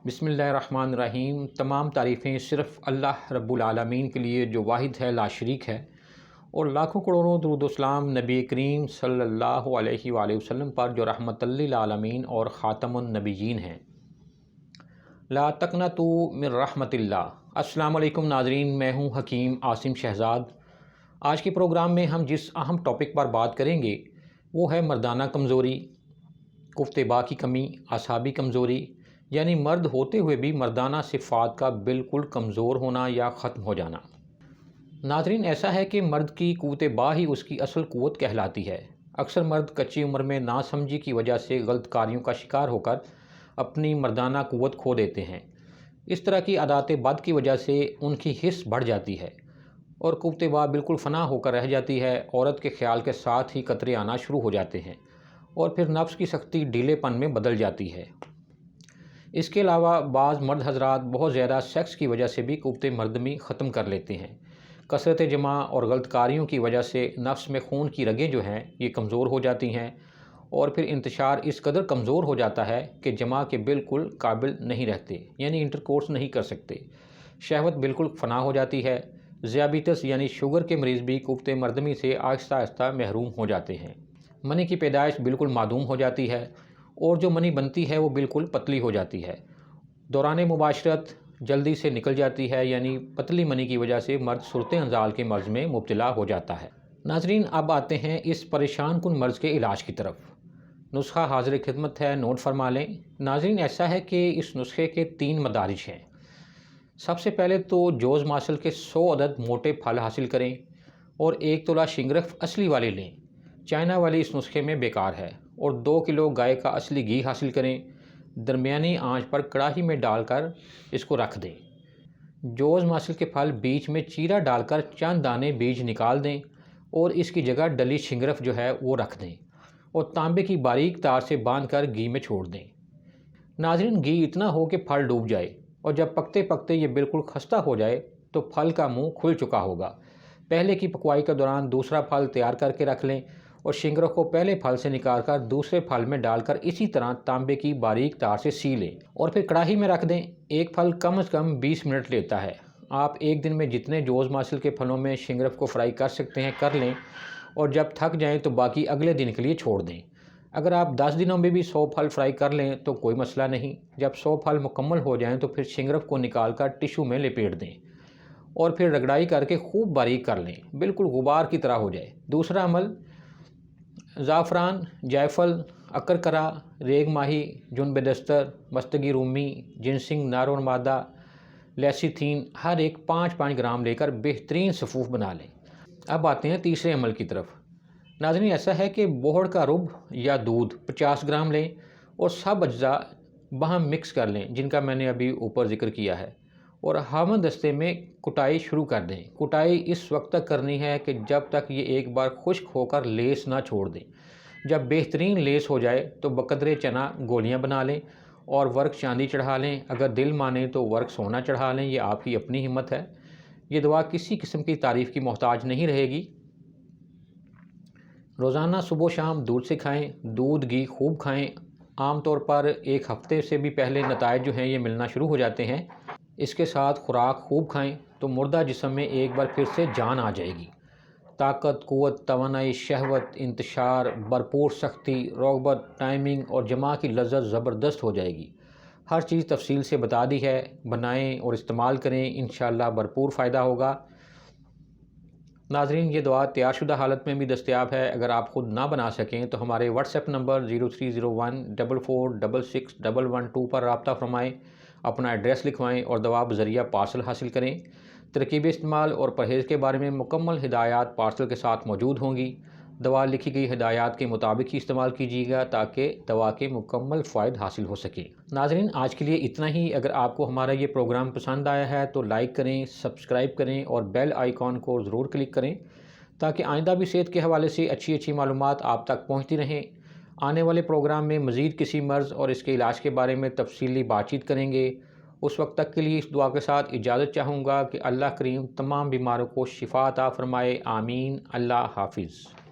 बिस्मिल्लाहिर्रहमानिर्रहीम। तमाम तारीफ़ें सिर्फ़ अल्लाह रब्बुल आलमीन के लिए जो वाहिद है, ला शरीक है, और लाखों करोड़ों दुरूद व सलाम नबी करीम सल्लल्लाहु अलैहि वसल्लम पर जो रहमतुल लिल आलमीन और ख़ातमुन नबिय्यीन हैं। ला तक़नतू मिन रहमतिल्लाह। अस्सलामु अलैकुम नाज़रीन, मैं हूँ हकीम आसिम शहज़ाद। आज के प्रोग्राम में हम जिस अहम टॉपिक पर बात करेंगे वो है मर्दाना कमज़ोरी, कुफ्ते-बा की कमी, आसाबी कमज़ोरी, यानी मर्द होते हुए भी मर्दाना सिफ़ात का बिल्कुल कमज़ोर होना या ख़त्म हो जाना। नाज़रीन, ऐसा है कि मर्द की क़ुव्वत-ए-बा ही उसकी असल क़ुव्वत कहलाती है। अक्सर मर्द कच्ची उम्र में नासमझी की वजह से गलत कार्यों का शिकार होकर अपनी मर्दाना क़ुव्वत खो देते हैं। इस तरह की आदात बद की वजह से उनकी हिस्स बढ़ जाती है और क़ुव्वत-ए-बा बिल्कुल फ़ना होकर रह जाती है। औरत के ख़्याल के साथ ही कतरे आना शुरू हो जाते हैं और फिर नफ्स की सख्ती ढीलेपन में बदल जाती है। इसके अलावा बाज़ मर्द हज़रात बहुत ज़्यादा सेक्स की वजह से भी क़ुव्वत मर्दमी ख़त्म कर लेते हैं। कसरत जमा और गलत कार्यों की वजह से नफ्स में खून की रगें जो हैं ये कमज़ोर हो जाती हैं और फिर इंतशार इस कदर कमज़ोर हो जाता है कि जमा के बिल्कुल काबिल नहीं रहते, यानी इंटरकोर्स नहीं कर सकते। शहवत बिल्कुल फ़ना हो जाती है। ज़ियाबितस यानी शुगर के मरीज़ भी क़ुव्वत मर्दमी से आहिस्ता आहिस्ता महरूम हो जाते हैं। मनी की पैदाइश बिल्कुल मादूम हो जाती है और जो मनी बनती है वो बिल्कुल पतली हो जाती है। दौरान मुबाशरत जल्दी से निकल जाती है, यानी पतली मनी की वजह से मर्द सूरत-ए-अंज़ाल के मर्ज़ में मुब्तला हो जाता है। नाज़रीन, अब आते हैं इस परेशान कुन मर्ज़ के इलाज की तरफ। नुस्खा हाज़िर खिदमत है, नोट फरमा लें। नाज़रीन, ऐसा है कि इस नुस्खे के 3 मदारिज हैं। सबसे पहले तो जोज़ मासल के 100 अदद मोटे फल हासिल करें और 1 तोला शिंगरफ असली वाली लें। चाइना वाली इस नुस्खे में बेकार है। और 2 किलो गाय का असली घी हासिल करें। दरमियानी आंच पर कढ़ाई में डालकर इसको रख दें। जोज़ मासल के फल बीच में चीरा डालकर चंद दाने बीज निकाल दें और इसकी जगह डली शिंगरफ जो है वो रख दें और तांबे की बारीक तार से बांधकर घी में छोड़ दें। नाज़रीन, घी इतना हो कि फल डूब जाए और जब पकते पकते ये बिल्कुल खस्ता हो जाए तो फल का मुंह खुल चुका होगा। पहले की पकवाई के दौरान दूसरा फल तैयार करके रख लें और शिंगरफ को पहले फल से निकालकर दूसरे फल में डालकर इसी तरह तांबे की बारीक तार से सी लें और फिर कढ़ाई में रख दें। एक फल कम से कम 20 मिनट लेता है। आप एक दिन में जितने जोज़ मासल के फलों में शिंगरफ को फ्राई कर सकते हैं कर लें और जब थक जाएं तो बाकी अगले दिन के लिए छोड़ दें। अगर आप 10 दिनों में भी 100 फल फ्राई कर लें तो कोई मसला नहीं। जब 100 फल मुकम्मल हो जाएँ तो फिर शिंगरफ को निकाल कर टिशू में लपेट दें और फिर रगड़ाई करके खूब बारीक कर लें, बिल्कुल गुबार की तरह हो जाए। दूसरा अमल, ज़ाफ़रान, जायफल, अकरकरा, रेग माही, जुनबेदस्तर, मस्तगी रूमी, जिनसिंग, नारोन मादा, लेसिथीन हर एक 5-5 ग्राम लेकर बेहतरीन सफ़ूफ बना लें। अब आते हैं तीसरे अमल की तरफ। नाज़रीन, ऐसा है कि बोहड़ का रुब या दूध 50 ग्राम लें और सब अज्जा बाहम मिक्स कर लें जिनका मैंने अभी ऊपर ज़िक्र किया है और हामन दस्ते में कुटाई शुरू कर दें। कुटाई इस वक्त तक करनी है कि जब तक ये एक बार खुश्क होकर लेस ना छोड़ दें। जब बेहतरीन लेस हो जाए तो बकदरे चना गोलियां बना लें और वर्क चांदी चढ़ा लें। अगर दिल माने तो वर्क सोना चढ़ा लें, ये आपकी अपनी हिम्मत है। ये दवा किसी किस्म की तारीफ़ की मोहताज नहीं रहेगी। रोज़ाना सुबह शाम दूध से खाएँ, दूध घी खूब खाएँ। आम तौर पर एक हफ़्ते से भी पहले नताइज जो हैं ये मिलना शुरू हो जाते हैं। इसके साथ खुराक खूब खाएं तो मुर्दा जिस्म में एक बार फिर से जान आ जाएगी। ताकत, क़ुव्वत, तवानाई, शहवत, इंतशार, भरपूर सख्ती, रग़बत, टाइमिंग और जमा की लज़्ज़त ज़बरदस्त हो जाएगी। हर चीज़ तफसील से बता दी है। बनाएं और इस्तेमाल करें, इंशाअल्लाह भरपूर फ़ायदा होगा। नाज़रीन, ये दवा तैयारशुदा हालत में भी दस्तयाब है। अगर आप ख़ुद ना बना सकें तो हमारे व्हाट्सएप नंबर 030144661112 पर रब्ता फरमाएँ, अपना एड्रेस लिखवाएं और दवा बज़रिया पार्सल हासिल करें। तरकीब इस्तेमाल और परहेज़ के बारे में मुकम्मल हिदायत पार्सल के साथ मौजूद होंगी। दवा लिखी गई हिदायत के मुताबिक ही इस्तेमाल कीजिएगा ताकि दवा के मुकम्मल फ़ायदे हासिल हो सके। नाज़रीन, आज के लिए इतना ही। अगर आपको हमारा ये प्रोग्राम पसंद आया है तो लाइक करें, सब्सक्राइब करें और बेल आइकॉन को ज़रूर क्लिक करें ताकि आइंदा भी सेहत के हवाले से अच्छी मालूमात आप तक पहुँचती रहें। आने वाले प्रोग्राम में मज़ीद किसी मर्ज़ और इसके इलाज के बारे में तफसीली बातचीत करेंगे। उस वक्त तक के लिए इस दुआ के साथ इजाज़त चाहूँगा कि अल्लाह करीम तमाम बीमारों को शिफा अता फ़रमाए। आमीन। अल्लाह हाफ़िज़।